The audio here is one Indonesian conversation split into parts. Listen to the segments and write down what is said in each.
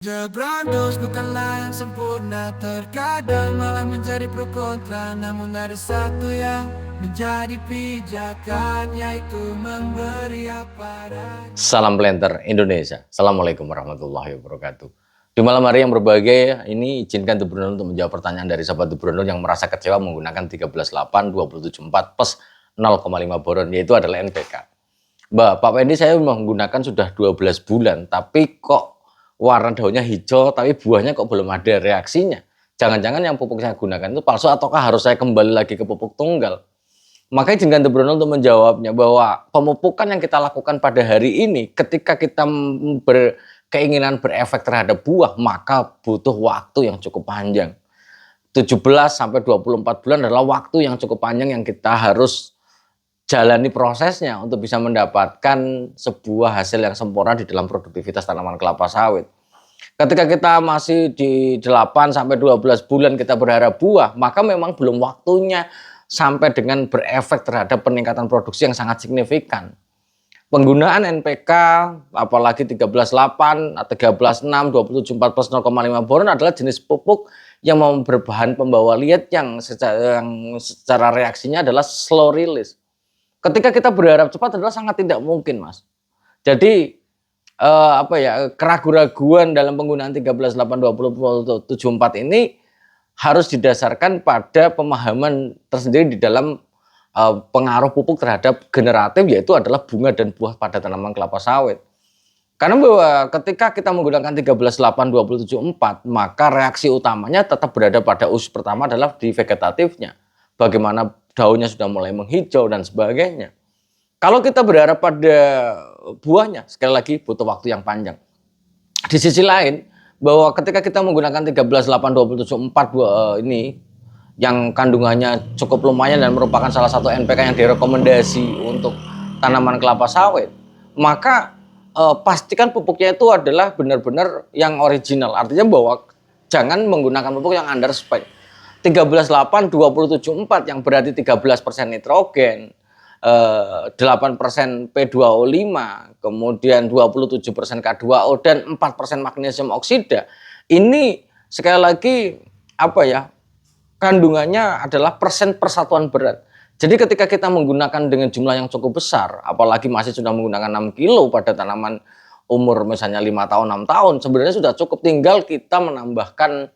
The Brandos bukanlah yang sempurna, terkadang malah menjadi pro kontra. Namun ada satu yang menjadi pijakan, yaitu memberi apa adanya. Salam Planter Indonesia. Assalamualaikum warahmatullahi wabarakatuh. Di malam hari yang berbahagia ini, izinkan The Brondol untuk menjawab pertanyaan dari sahabat The Brondol yang merasa kecewa menggunakan 13.8, 27.4 plus 0,5 boron, yaitu adalah NPK. Mbak, Pak Pendi, saya menggunakan sudah 12 bulan, tapi kok warna daunnya hijau, tapi buahnya kok belum ada reaksinya. Jangan-jangan yang pupuk saya gunakan itu palsu, ataukah harus saya kembali lagi ke pupuk tunggal? Makanya izinkan The Brondol untuk menjawabnya bahwa pemupukan yang kita lakukan pada hari ini, ketika kita berkeinginan berefek terhadap buah, maka butuh waktu yang cukup panjang. 17 sampai 24 bulan adalah waktu yang cukup panjang yang kita harus jalani prosesnya untuk bisa mendapatkan sebuah hasil yang sempurna di dalam produktivitas tanaman kelapa sawit. Ketika kita masih di 8 sampai 12 bulan kita berharap buah, maka memang belum waktunya sampai dengan berefek terhadap peningkatan produksi yang sangat signifikan. Penggunaan NPK apalagi 13.8, 13.6, 27.4 plus 0,5 boron adalah jenis pupuk yang berbahan pembawa liat yang secara reaksinya adalah slow release. Ketika kita berharap cepat adalah sangat tidak mungkin, Mas. Jadi keraguan-raguan dalam penggunaan 13.8, 27.4 ini harus didasarkan pada pemahaman tersendiri di dalam pengaruh pupuk terhadap generatif, yaitu adalah bunga dan buah pada tanaman kelapa sawit. Karena bahwa ketika kita menggunakan 13.8, 27.4, maka reaksi utamanya tetap berada pada usus pertama adalah di vegetatifnya. Bagaimana daunnya sudah mulai menghijau dan sebagainya. Kalau kita berharap pada buahnya, sekali lagi butuh waktu yang panjang. Di sisi lain, bahwa ketika kita menggunakan 13.8, 27.4 ini yang kandungannya cukup lumayan dan merupakan salah satu NPK yang direkomendasi untuk tanaman kelapa sawit, maka pastikan pupuknya itu adalah benar-benar yang original. Artinya bahwa jangan menggunakan pupuk yang under spec. 13.8, 27.4 yang berarti 13% nitrogen, 8% P2O5, kemudian 27% K2O dan 4% magnesium oksida. Ini sekali lagi kandungannya adalah persen persatuan berat. Jadi ketika kita menggunakan dengan jumlah yang cukup besar, apalagi masih sudah menggunakan 6 kilo pada tanaman umur misalnya 5 tahun, 6 tahun, sebenarnya sudah cukup, tinggal kita menambahkan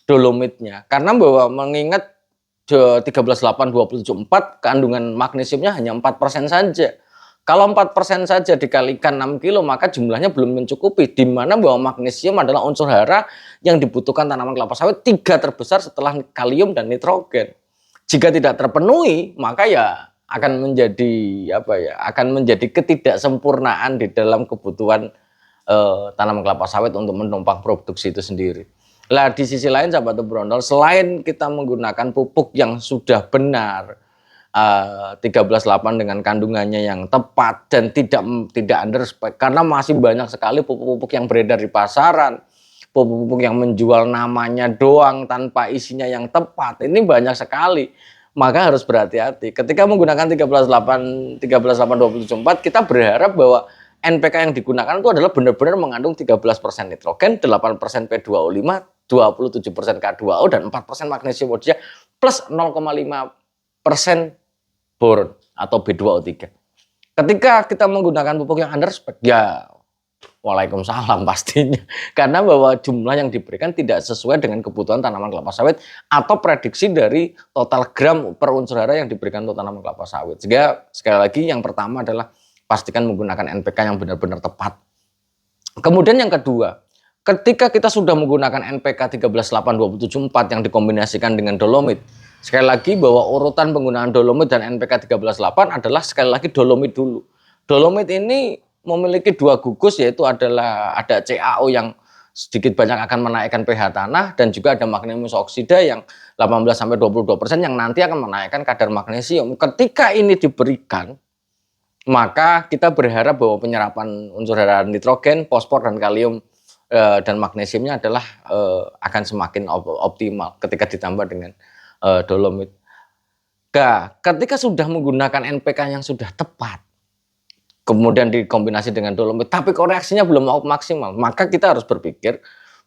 dolomitnya. Karena bahwa mengingat 13.8, 27.4 kandungan magnesiumnya hanya 4% saja. Kalau 4% saja dikalikan 6 kilo maka jumlahnya belum mencukupi, di mana bahwa magnesium adalah unsur hara yang dibutuhkan tanaman kelapa sawit 3 terbesar setelah kalium dan nitrogen. Jika tidak terpenuhi, maka ya akan menjadi ketidaksempurnaan di dalam kebutuhan tanaman kelapa sawit untuk menumpang produksi itu sendiri. Nah, di sisi lain sahabat The Brondol, selain kita menggunakan pupuk yang sudah benar, 13.8 dengan kandungannya yang tepat dan tidak under spec, karena masih banyak sekali pupuk-pupuk yang beredar di pasaran, pupuk-pupuk yang menjual namanya doang tanpa isinya yang tepat, ini banyak sekali. Maka harus berhati-hati. Ketika menggunakan 13.8, 27.4, kita berharap bahwa NPK yang digunakan itu adalah benar-benar mengandung 13% nitrogen, 8% P2O5, 27% K2O, dan 4% magnesium oksida plus 0,5% boron atau B2O3. Ketika kita menggunakan pupuk yang under spec, ya waalaikumsalam pastinya. Karena bahwa jumlah yang diberikan tidak sesuai dengan kebutuhan tanaman kelapa sawit atau prediksi dari total gram per unsur hara yang diberikan untuk tanaman kelapa sawit. Sehingga sekali lagi yang pertama adalah pastikan menggunakan NPK yang benar-benar tepat. Kemudian yang kedua, ketika kita sudah menggunakan NPK 13.8, 27.4 yang dikombinasikan dengan dolomit, sekali lagi bahwa urutan penggunaan dolomit dan NPK 13.8 adalah sekali lagi dolomit dulu. Dolomit ini memiliki 2 gugus, yaitu adalah ada CaO yang sedikit banyak akan menaikkan pH tanah dan juga ada magnesium oksida yang 18-22% yang nanti akan menaikkan kadar magnesium. Ketika ini diberikan, maka kita berharap bahwa penyerapan unsur hara nitrogen, fosfor, dan kalium dan magnesiumnya adalah akan semakin optimal ketika ditambah dengan dolomit. Nah, ketika sudah menggunakan NPK yang sudah tepat, kemudian dikombinasi dengan dolomit, tapi koreksinya belum maksimal, maka kita harus berpikir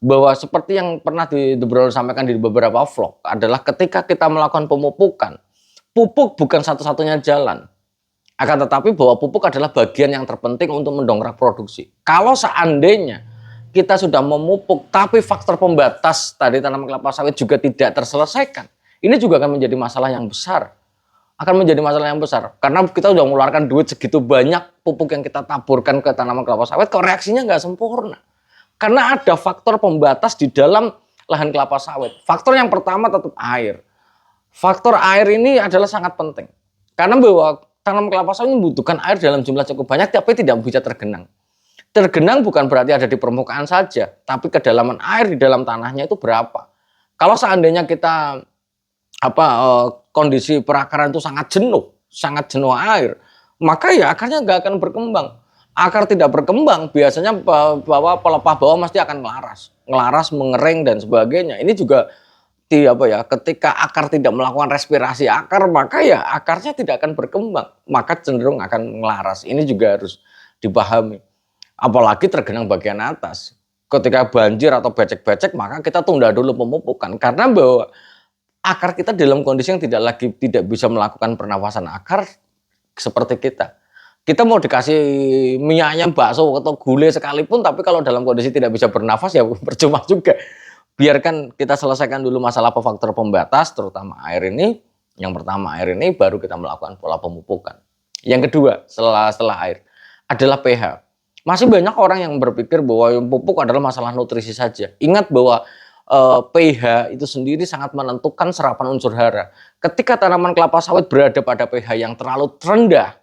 bahwa seperti yang pernah di Bro sampaikan di beberapa vlog adalah ketika kita melakukan pemupukan, pupuk bukan satu-satunya jalan. Akan tetapi bahwa pupuk adalah bagian yang terpenting untuk mendongkrak produksi. Kalau seandainya kita sudah memupuk tapi faktor pembatas tadi tanaman kelapa sawit juga tidak terselesaikan, ini juga akan menjadi masalah yang besar. Akan menjadi masalah yang besar. Karena kita sudah mengeluarkan duit segitu banyak pupuk yang kita taburkan ke tanaman kelapa sawit, kok reaksinya nggak sempurna. Karena ada faktor pembatas di dalam lahan kelapa sawit. Faktor yang pertama tetap air. Faktor air ini adalah sangat penting. Karena bahwa tanaman kelapa sawit membutuhkan air dalam jumlah cukup banyak, tapi tidak bisa tergenang. Tergenang bukan berarti ada di permukaan saja, tapi kedalaman air di dalam tanahnya itu berapa. Kalau seandainya kita kondisi perakaran itu sangat jenuh air, maka ya akarnya nggak akan berkembang. Akar tidak berkembang, biasanya bahwa pelepah bawah pasti akan ngelaras, mengering dan sebagainya. Ini juga ketika akar tidak melakukan respirasi akar, maka ya akarnya tidak akan berkembang, maka cenderung akan ngelaras. Ini juga harus dipahami. Apalagi tergenang bagian atas. Ketika banjir atau becek-becek, maka kita tunda dulu pemupukan karena bahwa akar kita dalam kondisi yang tidak bisa melakukan pernafasan akar seperti kita. Kita mau dikasih mie ayam, bakso atau gulai sekalipun, tapi kalau dalam kondisi tidak bisa bernafas ya percuma juga. Biarkan kita selesaikan dulu masalah faktor pembatas, terutama air ini. Yang pertama air ini, baru kita melakukan pola pemupukan. Yang kedua setelah air adalah pH. Masih banyak orang yang berpikir bahwa pupuk adalah masalah nutrisi saja. Ingat bahwa pH itu sendiri sangat menentukan serapan unsur hara. Ketika tanaman kelapa sawit berada pada pH yang terlalu rendah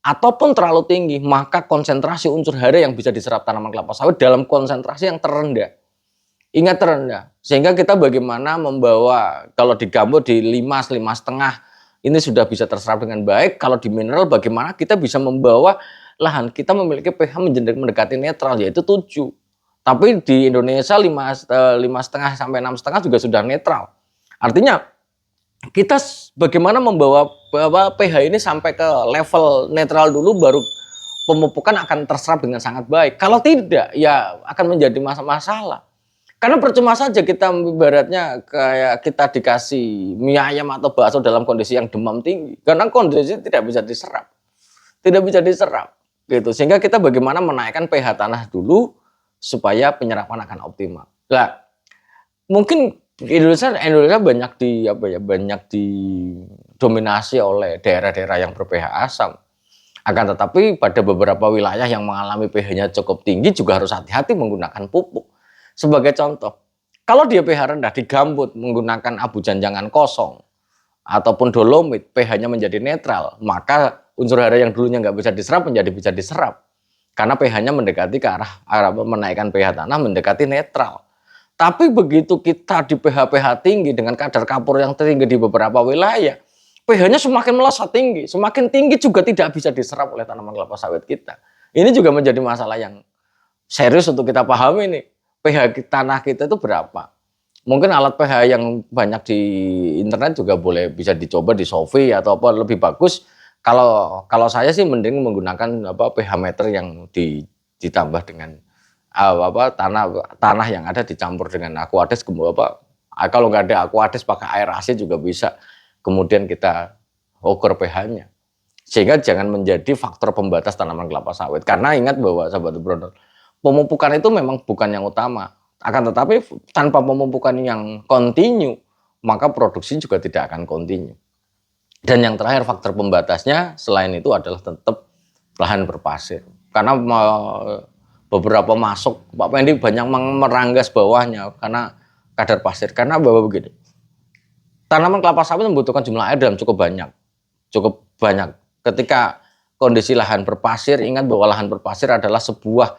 ataupun terlalu tinggi, maka konsentrasi unsur hara yang bisa diserap tanaman kelapa sawit dalam konsentrasi yang terendah. Ingat terendah. Sehingga kita bagaimana membawa, kalau di gambut di 5,5 ini sudah bisa terserap dengan baik. Kalau di mineral bagaimana kita bisa membawa lahan kita memiliki pH mendekati netral, yaitu 7. Tapi di Indonesia 5,5 sampai 6,5 juga sudah netral. Artinya kita bagaimana membawa pH ini sampai ke level netral dulu, baru pemupukan akan terserap dengan sangat baik. Kalau tidak, ya akan menjadi masalah. Karena percuma saja kita ibaratnya kayak kita dikasih mie ayam atau bakso dalam kondisi yang demam tinggi. Karena kondisi tidak bisa diserap. Tidak bisa diserap. Gitu. Sehingga kita bagaimana menaikkan pH tanah dulu supaya penyerapan akan optimal. Nah, mungkin Indonesia banyak didominasi oleh daerah-daerah yang ber-pH asam. Akan tetapi pada beberapa wilayah yang mengalami pH-nya cukup tinggi juga harus hati-hati menggunakan pupuk. Sebagai contoh, kalau dia pH rendah di gambut menggunakan abu janjangan kosong ataupun dolomit, pH-nya menjadi netral, maka unsur hara yang dulunya nggak bisa diserap menjadi bisa diserap. Karena pH-nya mendekati ke arah menaikkan pH tanah mendekati netral. Tapi begitu kita di pH tinggi dengan kadar kapur yang tinggi di beberapa wilayah, pH-nya semakin melesat tinggi. Semakin tinggi juga tidak bisa diserap oleh tanaman kelapa sawit kita. Ini juga menjadi masalah yang serius untuk kita pahami nih. pH tanah kita itu berapa? Mungkin alat pH yang banyak di internet juga bisa dicoba di Sophie atau apa lebih bagus. Kalau saya sih mending menggunakan pH meter yang ditambah dengan tanah yang ada dicampur dengan aquades, kalau nggak ada aquades pakai air asin juga bisa. Kemudian kita ukur pH-nya. Sehingga jangan menjadi faktor pembatas tanaman kelapa sawit. Karena ingat bahwa sahabat bro, pemupukan itu memang bukan yang utama. Akan tetapi tanpa pemupukan yang kontinu, maka produksi juga tidak akan kontinu. Dan yang terakhir faktor pembatasnya selain itu adalah tetap lahan berpasir. Karena beberapa masuk, Pak Pendi banyak meranggas bawahnya karena kadar pasir. Karena bahwa begini, tanaman kelapa sawit membutuhkan jumlah air dalam cukup banyak. Ketika kondisi lahan berpasir, ingat bahwa lahan berpasir adalah sebuah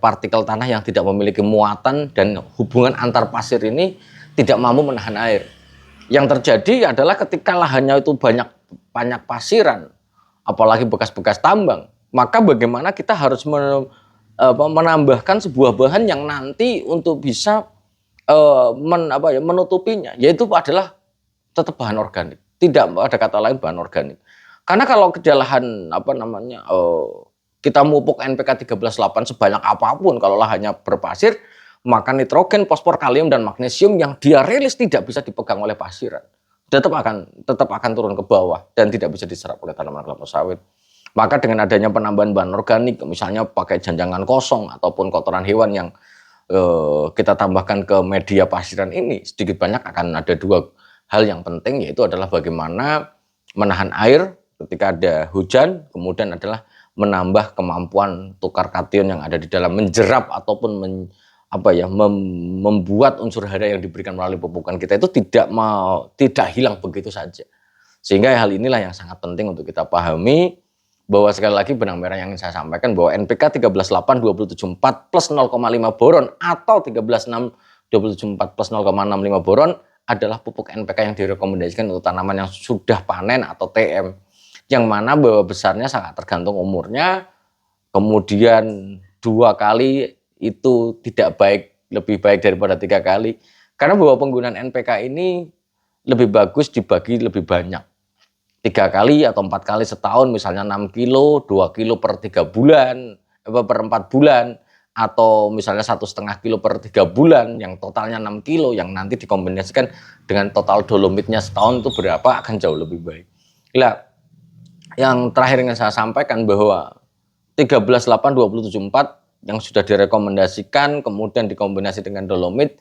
partikel tanah yang tidak memiliki muatan dan hubungan antar pasir ini tidak mampu menahan air. Yang terjadi adalah ketika lahannya itu banyak pasiran, apalagi bekas-bekas tambang, maka bagaimana kita harus menambahkan sebuah bahan yang nanti untuk bisa menutupinya, yaitu adalah tetap bahan organik. Tidak ada kata lain bahan organik. Karena kalau ke lahan kita mupuk NPK 13,8 sebanyak apapun kalau lahannya berpasir, maka nitrogen, fosfor, kalium, dan magnesium yang dia rilis tidak bisa dipegang oleh pasiran. Tetap akan turun ke bawah dan tidak bisa diserap oleh tanaman kelapa sawit. Maka dengan adanya penambahan bahan organik, misalnya pakai janjangan kosong ataupun kotoran hewan yang kita tambahkan ke media pasiran ini, sedikit banyak akan ada dua hal yang penting, yaitu adalah bagaimana menahan air ketika ada hujan, kemudian adalah menambah kemampuan tukar kation yang ada di dalam, menjerap ataupun membuat unsur hara yang diberikan melalui pupukan kita itu tidak hilang begitu saja. Sehingga hal inilah yang sangat penting untuk kita pahami, bahwa sekali lagi benang merah yang ingin saya sampaikan bahwa NPK 13,8 274 plus 0,5 boron atau 13,6 274 plus 0,65 boron adalah pupuk NPK yang direkomendasikan untuk tanaman yang sudah panen atau TM. Yang mana bahwa besarnya sangat tergantung umurnya, kemudian 2 kali itu tidak baik, lebih baik daripada 3 kali. Karena bahwa penggunaan NPK ini lebih bagus dibagi lebih banyak. 3 kali atau 4 kali setahun, misalnya 6 kilo, 2 kilo per 3 bulan, per 4 bulan, atau misalnya 1,5 kilo per 3 bulan, yang totalnya 6 kilo, yang nanti dikombinasikan dengan total dolomitnya setahun itu berapa, akan jauh lebih baik. Nah, yang terakhir ingin saya sampaikan bahwa 13,8 274 yang sudah direkomendasikan kemudian dikombinasi dengan dolomit,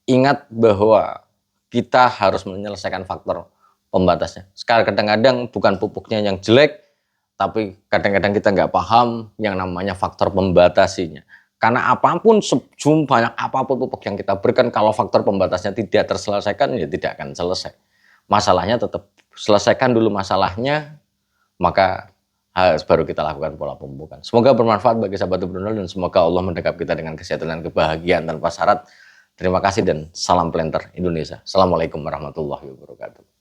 ingat bahwa kita harus menyelesaikan faktor pembatasnya. Sekarang kadang-kadang bukan pupuknya yang jelek, tapi kadang-kadang kita nggak paham yang namanya faktor pembatasinya. Karena apapun, banyak apapun pupuk yang kita berikan, kalau faktor pembatasnya tidak terselesaikan, ya tidak akan selesai. Masalahnya tetap selesaikan dulu masalahnya, maka baru kita lakukan pola pemupukan. Semoga bermanfaat bagi sahabat Brunel dan semoga Allah mendekap kita dengan kesehatan dan kebahagiaan tanpa syarat. Terima kasih dan salam planter Indonesia. Assalamualaikum warahmatullahi wabarakatuh.